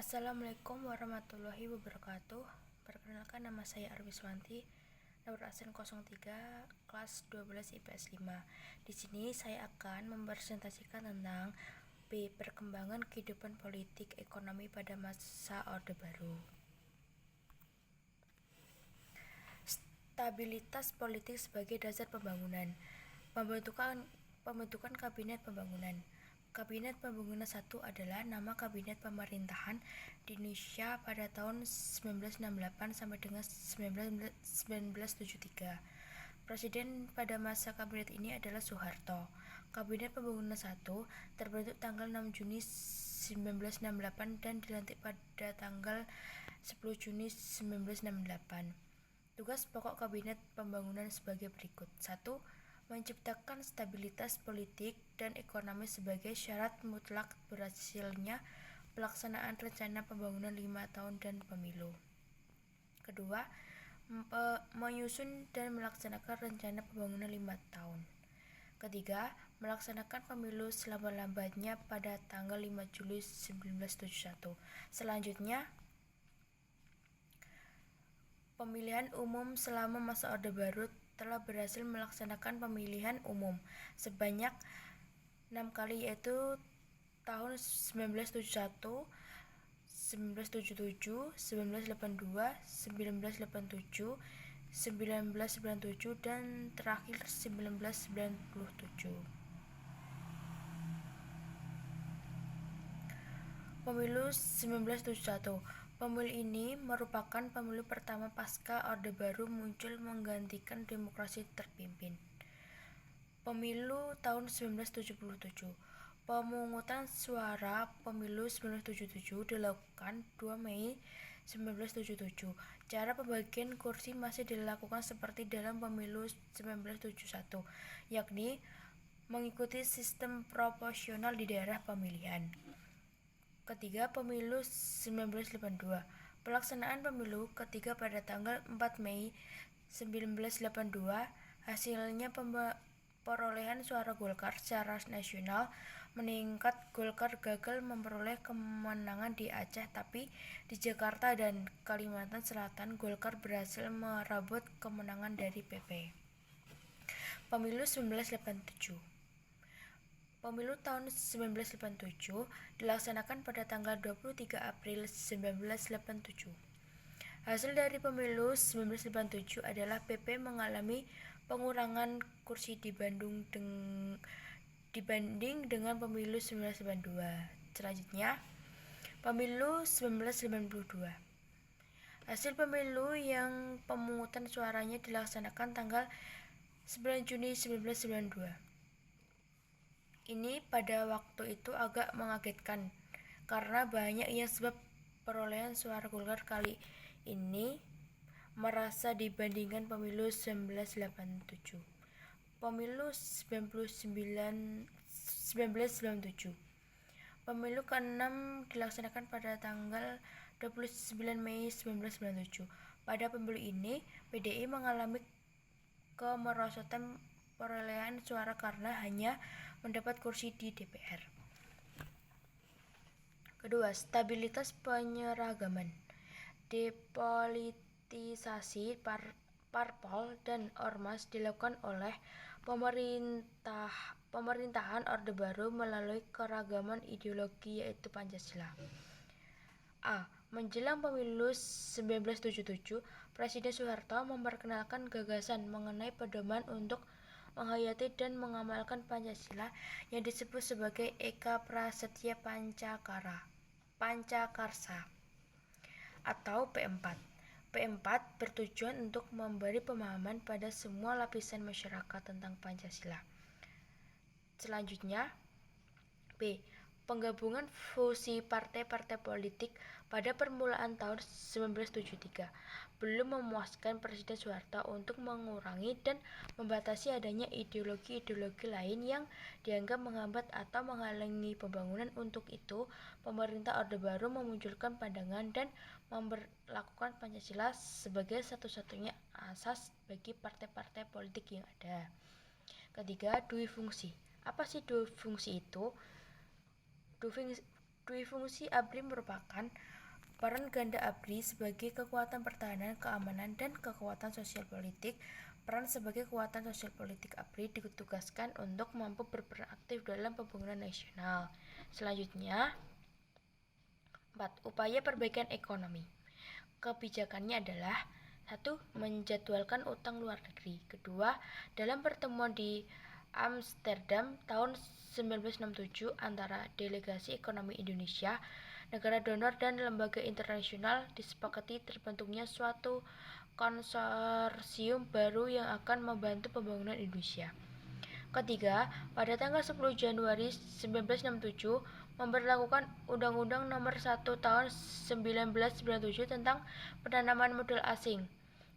Assalamualaikum warahmatullahi wabarakatuh. Perkenalkan, nama saya Arwiswanti, nomor absen 03, kelas 12 IPS 5. Di sini saya akan mempresentasikan tentang perkembangan kehidupan politik ekonomi pada masa Orde Baru. Stabilitas politik sebagai dasar pembangunan. Pembentukan Kabinet Pembangunan. Kabinet Pembangunan 1 adalah nama kabinet pemerintahan di Indonesia pada tahun 1968 sampai dengan 1973. Presiden pada masa kabinet ini adalah Soeharto. Kabinet Pembangunan 1 terbentuk tanggal 6 Juni 1968 dan dilantik pada tanggal 10 Juni 1968. Tugas pokok Kabinet Pembangunan sebagai berikut. 1. Menciptakan stabilitas politik dan ekonomi sebagai syarat mutlak berhasilnya pelaksanaan rencana pembangunan 5 tahun dan pemilu. Kedua, menyusun dan melaksanakan rencana pembangunan 5 tahun. Ketiga, melaksanakan pemilu selama-lambatnya pada tanggal 5 Juli 1971. Selanjutnya, pemilihan umum selama masa Orde Baru telah berhasil melaksanakan pemilihan umum sebanyak 6 kali, yaitu tahun 1971, 1977, 1982, 1987, 1997, dan terakhir 1997. Pemilu 1971. Pemilu ini merupakan pemilu pertama pasca Orde Baru muncul menggantikan demokrasi terpimpin. Pemilu tahun 1977. Pemungutan suara pemilu 1977 dilakukan 2 Mei 1977. Cara pembagian kursi masih dilakukan seperti dalam pemilu 1971, yakni mengikuti sistem proporsional di daerah pemilihan. Ketiga, pemilu 1982. Pelaksanaan pemilu ketiga pada tanggal 4 Mei 1982, hasilnya perolehan suara Golkar secara nasional meningkat. Golkar gagal memperoleh kemenangan di Aceh, tapi di Jakarta dan Kalimantan Selatan Golkar berhasil merebut kemenangan dari PP. Pemilu 1987. Pemilu tahun 1987 dilaksanakan pada tanggal 23 April 1987. Hasil dari pemilu 1987 adalah PP mengalami pengurangan kursi dibanding dengan pemilu 1992. Selanjutnya, pemilu 1992. Hasil pemilu yang pemungutan suaranya dilaksanakan tanggal 9 Juni 1992. Ini pada waktu itu agak mengagetkan karena banyak yang sebab perolehan suara Golkar kali ini merasa dibandingkan pemilu 1987. Pemilu 1997. Pemilu ke-6 dilaksanakan pada tanggal 29 Mei 1997. Pada pemilu ini, PDI mengalami kemerosotan perolehan suara karena hanya mendapat kursi di DPR. Kedua, stabilitas penyeragaman. Depolitisasi parpol dan ormas dilakukan oleh pemerintahan Orde Baru melalui keragaman ideologi, yaitu Pancasila. A. Menjelang pemilu 1977, Presiden Soeharto memperkenalkan gagasan mengenai pedoman untuk menghayati dan mengamalkan Pancasila yang disebut sebagai Eka Prasetya Pancakarsa atau P4. P4 bertujuan untuk memberi pemahaman pada semua lapisan masyarakat tentang Pancasila. Selanjutnya, B. Penggabungan fusi partai-partai politik pada permulaan tahun 1973 belum memuaskan Presiden Soeharto untuk mengurangi dan membatasi adanya ideologi-ideologi lain yang dianggap menghambat atau menghalangi pembangunan. Untuk itu, pemerintah Orde Baru memunculkan pandangan dan memperlakukan Pancasila sebagai satu-satunya asas bagi partai-partai politik yang ada. Ketiga, dui fungsi. Apa sih dui fungsi itu? Dui fungsi ABRI merupakan peran ganda ABRI sebagai kekuatan pertahanan, keamanan, dan kekuatan sosial politik. Peran sebagai kekuatan sosial politik ABRI ditugaskan untuk mampu berperan aktif dalam pembangunan nasional. Selanjutnya, 4. Upaya perbaikan ekonomi. Kebijakannya adalah 1. Menjadwalkan utang luar negeri. Kedua, dalam pertemuan di Amsterdam tahun 1967 antara Delegasi Ekonomi Indonesia, negara donor dan lembaga internasional disepakati terbentuknya suatu konsorsium baru yang akan membantu pembangunan Indonesia. Ketiga, pada tanggal 10 Januari 1967 memberlakukan Undang-Undang Nomor 1 Tahun 1997 tentang penanaman modal asing.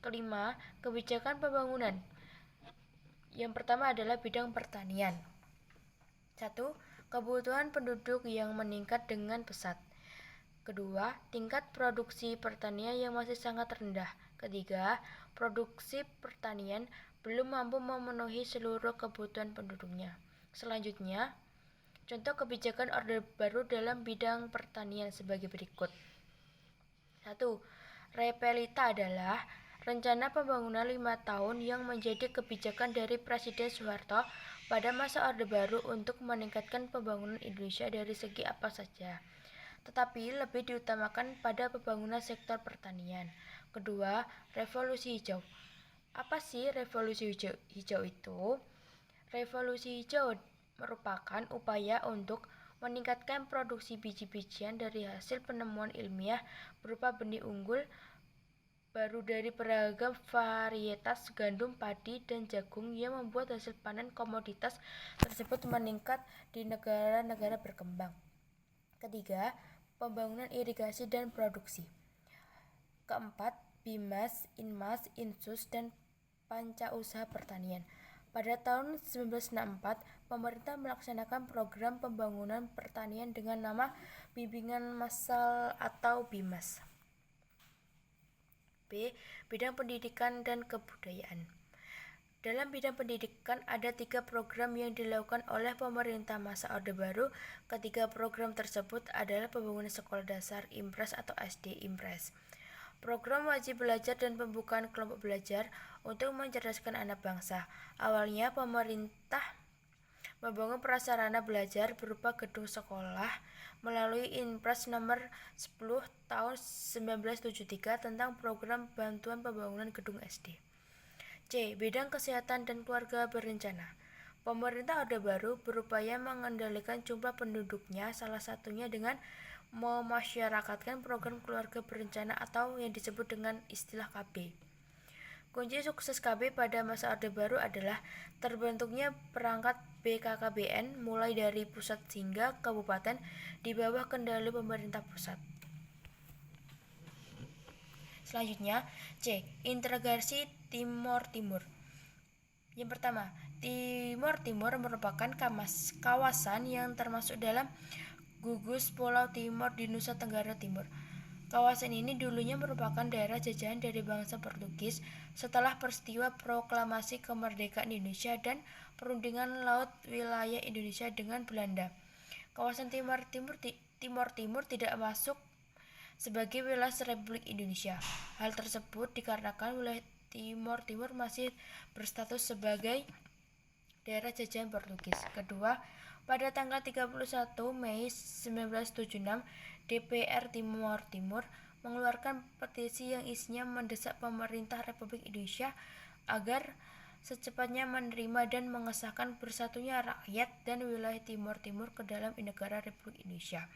Kelima, kebijakan pembangunan. Yang pertama adalah bidang pertanian. 1. Kebutuhan penduduk yang meningkat dengan pesat. Kedua, tingkat produksi pertanian yang masih sangat rendah. Ketiga, produksi pertanian belum mampu memenuhi seluruh kebutuhan penduduknya. Selanjutnya, contoh kebijakan Orde Baru dalam bidang pertanian sebagai berikut. 1. Repelita adalah rencana pembangunan 5 tahun yang menjadi kebijakan dari Presiden Soeharto pada masa Orde Baru untuk meningkatkan pembangunan Indonesia dari segi apa saja, tetapi lebih diutamakan pada pembangunan sektor pertanian. Kedua, revolusi hijau. Apa sih revolusi hijau itu? Revolusi hijau merupakan upaya untuk meningkatkan produksi biji-bijian dari hasil penemuan ilmiah berupa benih unggul baru dari beragam varietas gandum, padi, dan jagung yang membuat hasil panen komoditas tersebut meningkat di negara-negara berkembang. Ketiga, pembangunan irigasi dan produksi. Keempat, Bimas, Inmas, Insus, dan Pancausaha Pertanian. Pada tahun 1964, pemerintah melaksanakan program pembangunan pertanian dengan nama Bimbingan Massal atau Bimas. B. Bidang pendidikan dan kebudayaan. Dalam bidang pendidikan ada 3 program yang dilakukan oleh pemerintah masa Orde Baru. Ketiga program tersebut adalah pembangunan sekolah dasar Impres atau SD Impres, program wajib belajar dan pembukaan kelompok belajar untuk mencerdaskan anak bangsa. Awalnya pemerintah membangun prasarana belajar berupa gedung sekolah melalui Impres nomor 10 tahun 1973 tentang program bantuan pembangunan gedung SD. C. Bidang kesehatan dan keluarga berencana. Pemerintah Orde Baru berupaya mengendalikan jumlah penduduknya, salah satunya dengan memasyarakatkan program keluarga berencana atau yang disebut dengan istilah KB. Kunci sukses KB pada masa Orde Baru adalah terbentuknya perangkat BKKBN mulai dari pusat hingga kabupaten di bawah kendali pemerintah pusat. Selanjutnya, C. Integrasi Timor Timur. Yang pertama, Timor Timur merupakan kawasan yang termasuk dalam gugus Pulau Timor di Nusa Tenggara Timur. Kawasan ini dulunya merupakan daerah jajahan dari bangsa Portugis setelah peristiwa proklamasi kemerdekaan Indonesia dan perundingan laut wilayah Indonesia dengan Belanda. Kawasan Timor Timur tidak masuk sebagai wilayah Republik Indonesia. Hal tersebut dikarenakan wilayah Timor Timur masih berstatus sebagai daerah jajahan Portugis. Kedua, pada tanggal 31 Mei 1976, DPR Timor Timur mengeluarkan petisi yang isinya mendesak pemerintah Republik Indonesia agar secepatnya menerima dan mengesahkan bersatunya rakyat dan wilayah Timor Timur ke dalam negara Republik Indonesia.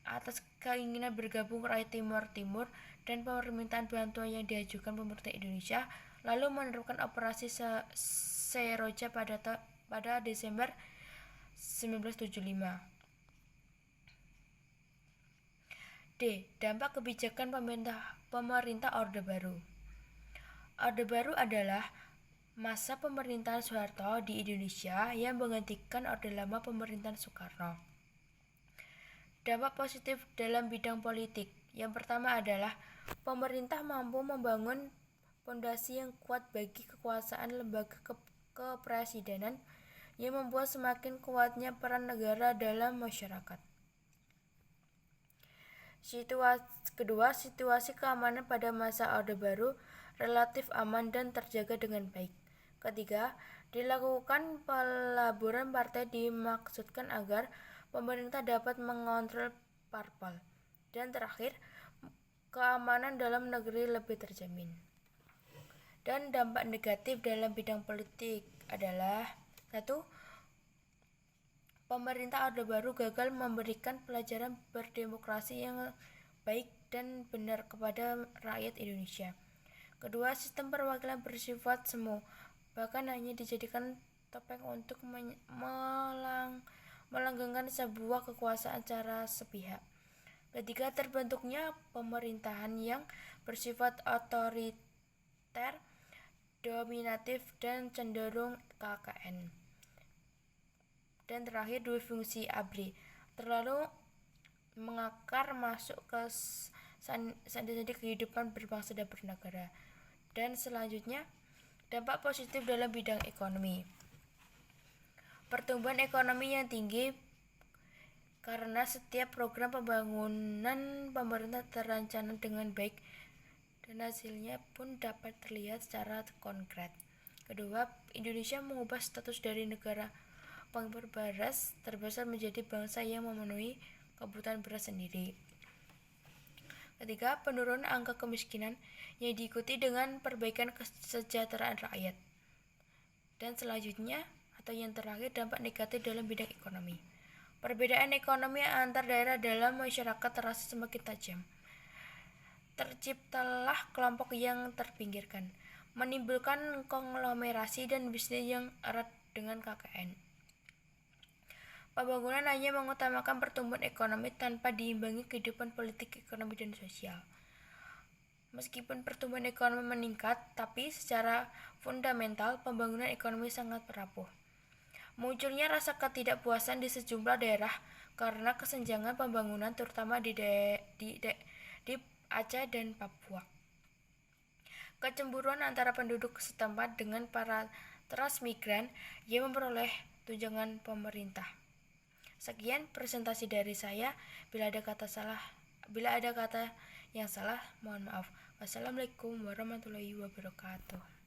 Atas keinginan bergabung rakyat Timor Timur dan permintaan bantuan yang diajukan pemerintah Indonesia, lalu menerapkan operasi Seroja pada Desember 1975. D. Dampak kebijakan pemerintah Orde Baru. Orde Baru adalah masa pemerintahan Soeharto di Indonesia yang menggantikan Orde Lama pemerintahan Soekarno. Dampak positif dalam bidang politik. Yang pertama adalah pemerintah mampu membangun fondasi yang kuat bagi kekuasaan lembaga kepresidenan yang membuat semakin kuatnya peran negara dalam masyarakat. Kedua, situasi keamanan pada masa Orde Baru relatif aman dan terjaga dengan baik. Ketiga, dilakukan pelaburan partai dimaksudkan agar pemerintah dapat mengontrol parpol. Dan terakhir, keamanan dalam negeri lebih terjamin. Dan dampak negatif dalam bidang politik adalah 1. Pemerintah Orde Baru gagal memberikan pelajaran berdemokrasi yang baik dan benar kepada rakyat Indonesia. Kedua, sistem perwakilan bersifat semu, bahkan hanya dijadikan topeng untuk melanggengkan sebuah kekuasaan secara sepihak. Ketiga, terbentuknya pemerintahan yang bersifat otoriter, dominatif, dan cenderung KKN. Dan terakhir, fungsi ABRI terlalu mengakar masuk ke sandi-sandi kehidupan berbangsa dan bernegara. Dan selanjutnya, dampak positif dalam bidang ekonomi. Pertumbuhan ekonomi yang tinggi karena setiap program pembangunan pemerintah terancana dengan baik dan hasilnya pun dapat terlihat secara konkret. Kedua, Indonesia mengubah status dari negara pengimpor beras terbesar menjadi bangsa yang memenuhi kebutuhan beras sendiri. Ketiga, penurunan angka kemiskinan yang diikuti dengan perbaikan kesejahteraan rakyat. Dan selanjutnya, atau yang terakhir, dampak negatif dalam bidang ekonomi. Perbedaan ekonomi antar daerah dalam masyarakat terasa semakin tajam. Terciptalah kelompok yang terpinggirkan, menimbulkan konglomerasi dan bisnis yang erat dengan KKN. Pembangunan hanya mengutamakan pertumbuhan ekonomi tanpa diimbangi kehidupan politik, ekonomi, dan sosial. Meskipun pertumbuhan ekonomi meningkat, tapi secara fundamental pembangunan ekonomi sangat rapuh. Munculnya rasa ketidakpuasan di sejumlah daerah karena kesenjangan pembangunan, terutama di Aceh dan Papua. Kecemburuan antara penduduk setempat dengan para transmigran yang memperoleh tunjangan pemerintah. Sekian presentasi dari saya. Bila ada kata yang salah, mohon maaf. Wassalamualaikum warahmatullahi wabarakatuh.